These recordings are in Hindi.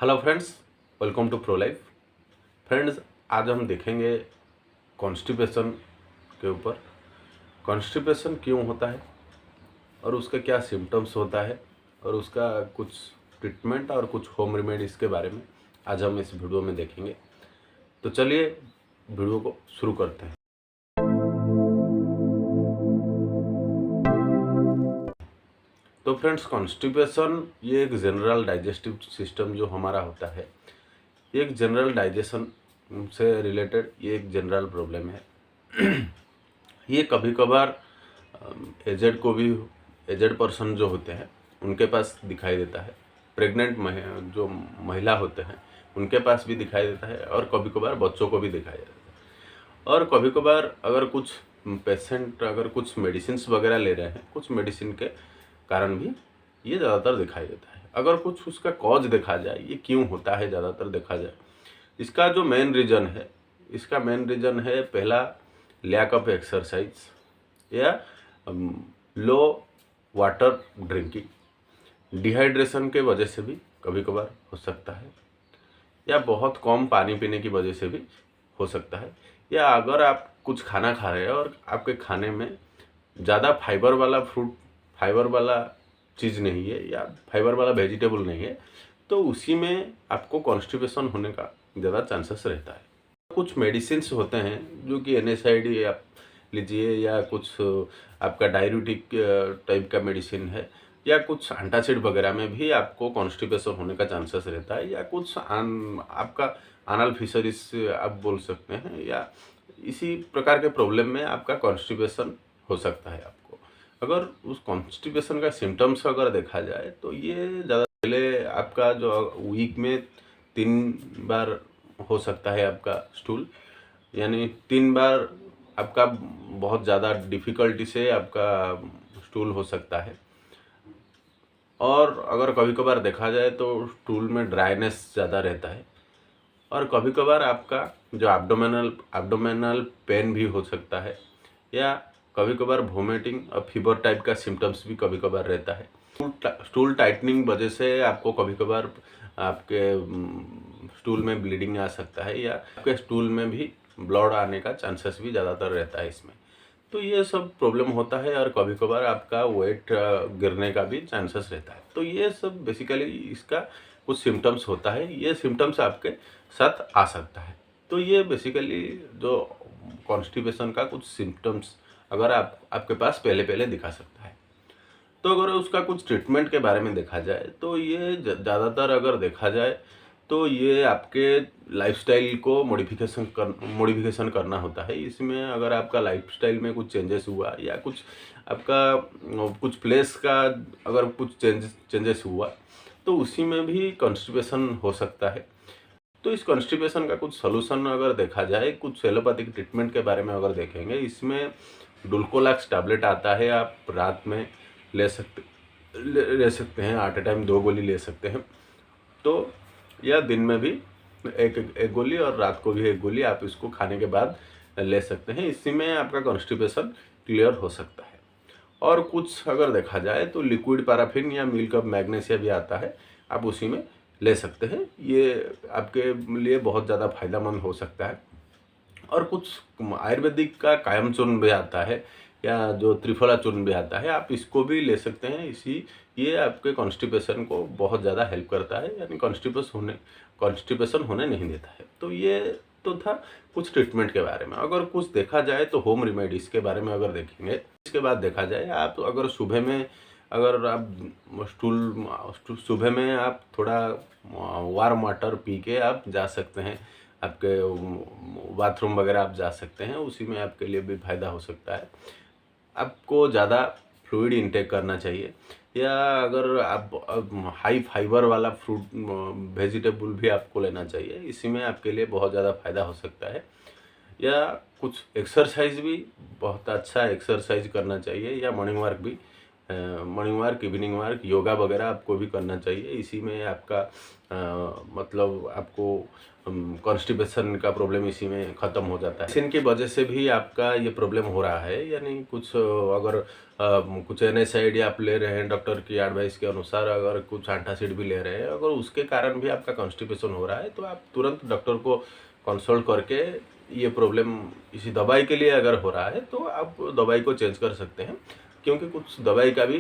Hello friends, welcome to pro life. Friends, आज हम देखेंगे कॉन्स्टिपेशन के ऊपर। कॉन्स्टिपेशन क्यों होता है और उसका क्या सिम्टम्स होता है और उसका कुछ ट्रीटमेंट और कुछ होम रेमेडीज़ के बारे में आज हम इस वीडियो में देखेंगे। तो चलिए वीडियो को शुरू करते हैं। तो फ्रेंड्स, कॉन्स्टिपेशन ये एक जनरल डाइजेस्टिव सिस्टम जो हमारा होता है, ये एक जनरल डाइजेशन से रिलेटेड ये एक जनरल प्रॉब्लम है। ये कभी कभार एजेड को भी, एजेड पर्सन जो होते हैं उनके पास दिखाई देता है। प्रेग्नेंट जो महिला होते हैं उनके पास भी दिखाई देता है और कभी कभार बच्चों को भी दिखाई देता है। और कभी कभार अगर कुछ पेशेंट अगर कुछ मेडिसिन वगैरह ले रहे हैं, कुछ मेडिसिन के कारण भी ये ज़्यादातर दिखाई देता है। अगर कुछ उसका कॉज देखा जाए, ये क्यों होता है ज़्यादातर देखा जाए, इसका जो मेन रीज़न है, इसका मेन रीज़न है पहला लैक ऑफ एक्सरसाइज या लो वाटर ड्रिंकिंग। डिहाइड्रेशन के वजह से भी कभी कभार हो सकता है, या बहुत कम पानी पीने की वजह से भी हो सकता है, या अगर आप कुछ खाना खा रहे हैं और आपके खाने में ज़्यादा फाइबर वाला फ्रूट, फाइबर वाला चीज़ नहीं है या फाइबर वाला वेजिटेबल नहीं है, तो उसी में आपको कॉन्स्टिपेशन होने का ज़्यादा चांसेस रहता है। कुछ मेडिसिन्स होते हैं जो कि NSAID आप लीजिए, या कुछ आपका डाययूरेटिक टाइप का मेडिसिन है, या कुछ एंटासिड वगैरह में भी आपको कॉन्स्टिपेशन होने का चांसेस रहता है, या कुछ आपका एनल फिशरीज आप बोल सकते हैं, या इसी प्रकार के प्रॉब्लम में आपका कॉन्स्टिपेशन हो सकता है आपको। अगर उस कॉन्स्टिपेशन का सिम्टम्स अगर देखा जाए तो ये ज़्यादा पहले आपका जो वीक में 3 बार हो सकता है आपका स्टूल, यानी 3 बार आपका बहुत ज़्यादा डिफ़िकल्टी से आपका स्टूल हो सकता है। और अगर कभी कभार देखा जाए तो स्टूल में ड्राइनेस ज़्यादा रहता है, और कभी कभार आपका जो एब्डोमिनल पेन भी हो सकता है, या कभी कभार वोमिटिंग और फीवर टाइप का सिम्टम्स भी कभी कभार रहता है। स्टूल टाइटनिंग वजह से आपको कभी कभार आपके स्टूल में ब्लीडिंग आ सकता है, या आपके स्टूल में भी ब्लड आने का चांसेस भी ज़्यादातर रहता है इसमें। तो ये सब प्रॉब्लम होता है, और कभी कभार आपका वेट गिरने का भी चांसेस रहता है। तो ये सब बेसिकली इसका कुछ सिम्टम्स होता है, ये सिम्टम्स आपके साथ आ सकता है। तो ये बेसिकली जो कॉन्स्टिपेशन का कुछ सिम्टम्स अगर आपके पास पहले पहले दिखा सकता है। तो अगर उसका कुछ ट्रीटमेंट के बारे में देखा जाए तो ये ज़्यादातर अगर देखा जाए तो ये आपके लाइफस्टाइल को मॉडिफिकेशन करना होता है। इसमें अगर आपका लाइफस्टाइल में कुछ चेंजेस हुआ, या कुछ आपका कुछ प्लेस का अगर कुछ चेंजेस हुआ, तो उसी में भी कॉन्स्टिपेशन हो सकता है। तो इस कॉन्स्टिपेशन का कुछ सॉल्यूशन अगर देखा जाए, कुछ एलोपैथिक ट्रीटमेंट के बारे में अगर देखेंगे, इसमें डुल्कोलाक्स टैबलेट आता है, आप रात में ले सकते हैं, एट ए टाइम 2 गोली ले सकते हैं। तो या दिन में भी एक गोली, और रात को भी 1 गोली आप इसको खाने के बाद ले सकते हैं। इसी में आपका कॉन्स्टिपेशन क्लियर हो सकता है। और कुछ अगर देखा जाए तो लिक्विड पैराफिन या मिल्क ऑफ मैग्नीशिया भी आता है, आप उसी में ले सकते हैं। ये आपके लिए बहुत ज़्यादा फायदेमंद हो सकता है। और कुछ आयुर्वेदिक का कायम चूर्ण भी आता है, या जो त्रिफला चूर्ण भी आता है, आप इसको भी ले सकते हैं। ये आपके कॉन्स्टिपेशन को बहुत ज़्यादा हेल्प करता है, यानी कॉन्स्टिपेशन होने नहीं देता है। तो ये तो था कुछ ट्रीटमेंट के बारे में। अगर कुछ देखा जाए तो होम रेमेडीज़ के बारे में अगर देखेंगे, इसके बाद देखा जाए, आप अगर सुबह में अगर आप सुबह में आप थोड़ा वार्म वाटर पी के आप जा सकते हैं, आपके बाथरूम वगैरह आप जा सकते हैं, उसी में आपके लिए भी फ़ायदा हो सकता है। आपको ज़्यादा फ्लूइड इंटेक करना चाहिए, या अगर आप हाई फाइबर वाला फ्रूट वेजिटेबल भी आपको लेना चाहिए, इसी में आपके लिए बहुत ज़्यादा फ़ायदा हो सकता है। या कुछ एक्सरसाइज भी बहुत अच्छा एक्सरसाइज करना चाहिए, या मॉर्निंग वॉक भी morning walk, evening walk, yoga वगैरह आपको भी करना चाहिए। इसी में आपका मतलब आपको कॉन्स्टिपेशन का प्रॉब्लम इसी में ख़त्म हो जाता है। इनकी वजह से भी आपका ये प्रॉब्लम हो रहा है, यानी कुछ अगर कुछ NSAID आप ले रहे हैं डॉक्टर की एडवाइस के अनुसार, अगर कुछ एंटासिड भी ले रहे हैं, अगर उसके कारण भी आपका कॉन्स्टिपेशन हो रहा है तो आप तुरंत डॉक्टर को कंसल्ट करके ये प्रॉब्लम इसी दवाई के लिए अगर हो रहा है तो आप दवाई को चेंज कर सकते हैं, क्योंकि कुछ दवाई का भी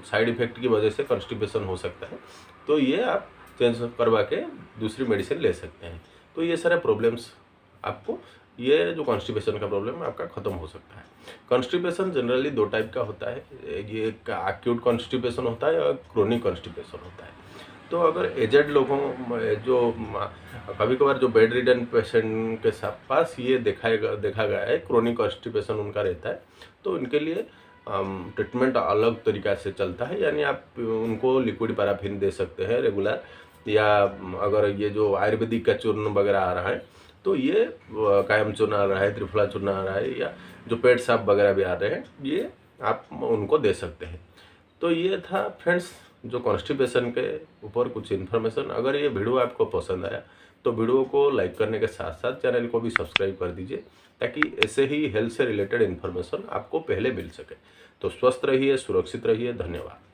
साइड इफ़ेक्ट की वजह से कॉन्स्टिपेशन हो सकता है। तो ये आप चेंज करवा के दूसरी मेडिसिन ले सकते हैं। तो ये सारे प्रॉब्लम्स आपको, ये जो कॉन्स्टिपेशन का प्रॉब्लम है आपका ख़त्म हो सकता है। कॉन्स्टिपेशन जनरली 2 टाइप का होता है, ये एक एक्यूट कॉन्स्टिपेशन होता है और क्रोनिक कॉन्स्टिपेशन होता है। तो अगर एजेड लोगों जो कभी कभार जो बेड रिडन पेशेंट के पास ये देखा गया है, क्रोनिक कॉन्स्टिपेशन उनका रहता है, तो उनके लिए ट्रीटमेंट अलग तरीक़ा से चलता है। यानी आप उनको लिक्विड पैराफिन दे सकते हैं रेगुलर, या अगर ये जो आयुर्वेदिक का चूर्ण वगैरह आ रहा है तो ये कायम चूर्ण आ रहा है, त्रिफला चूर्ण आ रहा है, या जो पेट साफ वगैरह भी आ रहे हैं, ये आप उनको दे सकते हैं। तो ये था फ्रेंड्स जो कॉन्स्टिपेशन के ऊपर कुछ इन्फॉर्मेशन। अगर ये वीडियो आपको पसंद आया तो वीडियो को लाइक करने के साथ साथ चैनल को भी सब्सक्राइब कर दीजिए, ताकि ऐसे ही हेल्थ से रिलेटेड इन्फॉर्मेशन आपको पहले मिल सके। तो स्वस्थ रहिए, सुरक्षित रहिए। धन्यवाद।